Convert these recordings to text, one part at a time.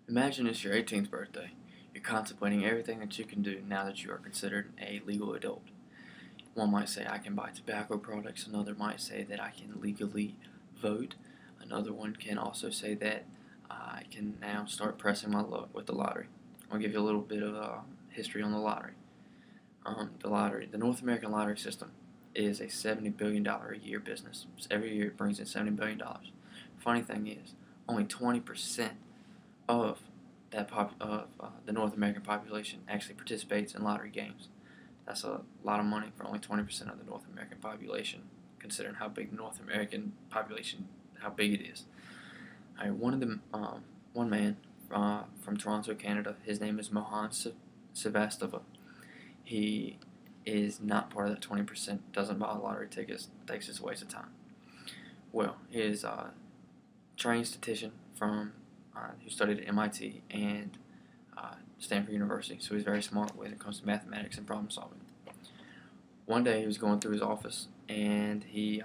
Imagine it's your 18th birthday. You're contemplating everything that you can do now that you are considered a legal adult. One might say I can buy tobacco products, another might say that I can legally vote, another one can also say that I can now start pressing my luck with the lottery. I'll give you a little bit of history on the lottery. The North American lottery system is a $70 billion a year business. So every year it brings in $70 billion. Funny thing is, only 20% of the North American population actually participates in lottery games. That's a lot of money for only 20% of the North American population, considering how big the North American population, how big it is. All right, one man from Toronto, Canada. His name is Mohan Sevastava. He is not part of that 20%. Doesn't buy lottery tickets. Thinks it's a waste of time. Well, he is a trained statistician from who studied at MIT and Stanford University, so he's very smart when it comes to mathematics and problem solving. One day he was going through his office and he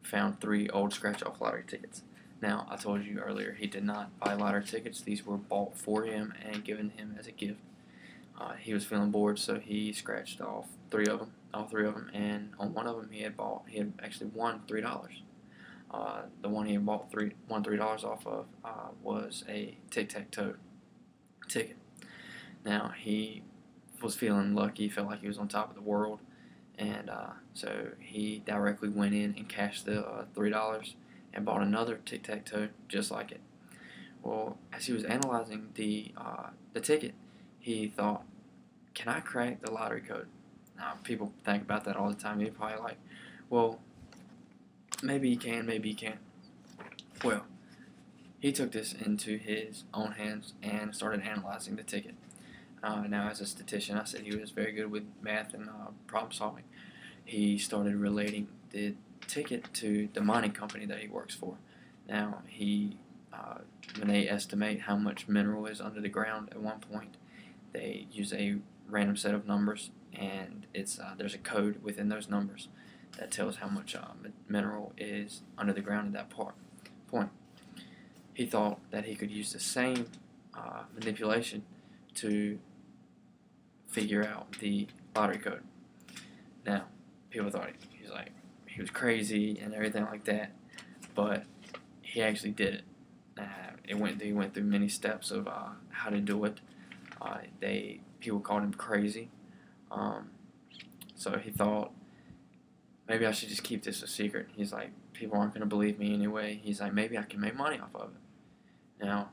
found 3 old scratch-off lottery tickets. Now, I told you earlier he did not buy lottery tickets. These were bought for him and given him as a gift. He was feeling bored, so he scratched off all three of them, and on one of them he had actually won $3. The one he won $3 off of was a tic-tac-toe ticket. Now, he was feeling lucky, felt like he was on top of the world, and so he directly went in and cashed the $3 and bought another tic-tac-toe just like it. Well, as he was analyzing the ticket, he thought, can I crack the lottery code? Now, people think about that all the time. You're probably like, well, maybe he can, maybe he can't. Well, he took this into his own hands and started analyzing the ticket. Now, as a statistician, I said he was very good with math and problem solving. He started relating the ticket to the mining company that he works for. Now, when they estimate how much mineral is under the ground at one point, they use a random set of numbers, and there's a code within those numbers that tells how much mineral is under the ground at that point. He thought that he could use the same manipulation to figure out the lottery code. Now, people thought he was crazy and everything like that, but he actually did it. He went through many steps of how to do it. People called him crazy, so he thought, maybe I should just keep this a secret. He's like, people aren't going to believe me anyway. He's like, maybe I can make money off of it. Now,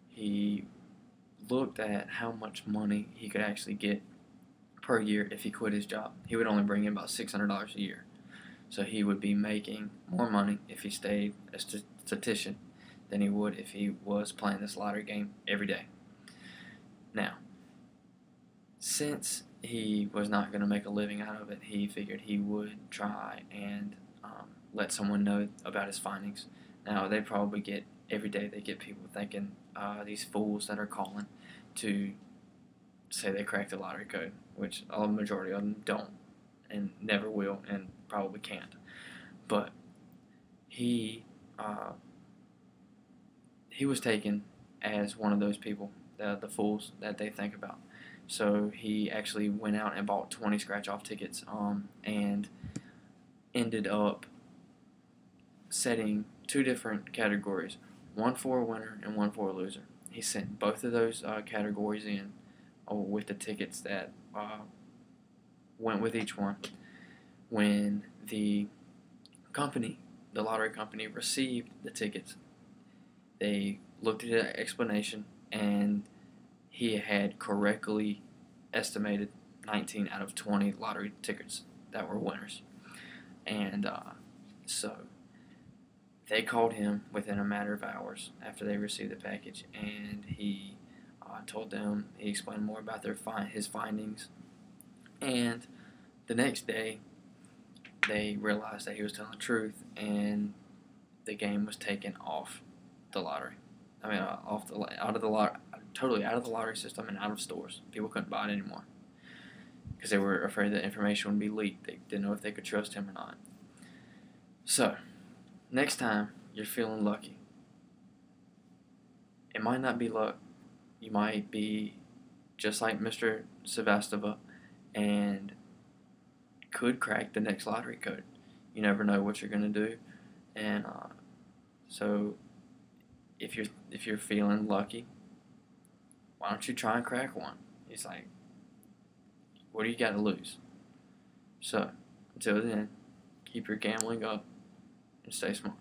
he looked at how much money he could actually get per year if he quit his job. He would only bring in about $600 a year. So he would be making more money if he stayed a statistician than he would if he was playing this lottery game every day. Now, since he was not going to make a living out of it, he figured he would try and let someone know about his findings. Now, every day they get people thinking, these fools that are calling to say they cracked the lottery code, which a majority of them don't and never will and probably can't. But he was taken as one of those people, the fools that they think about. So he actually went out and bought 20 scratch-off tickets and ended up setting 2 different categories, one for a winner and one for a loser. He sent both of those categories in with the tickets that went with each one. When the lottery company, received the tickets, they looked at the explanation, and he had correctly estimated 19 out of 20 lottery tickets that were winners. And so they called him within a matter of hours after they received the package, and he told them, he explained more about his findings. And the next day, they realized that he was telling the truth, and the game was taken off the lottery. I mean, totally out of the lottery system and out of stores. People couldn't buy it anymore because they were afraid that information would be leaked. They didn't know if they could trust him or not. So, next time you're feeling lucky, it might not be luck. You might be just like Mr. Sevastova and could crack the next lottery code. You never know what you're going to do. And so if you're feeling lucky, why don't you try and crack one? He's like, what do you got to lose? So, until then, keep your gambling up and stay smart.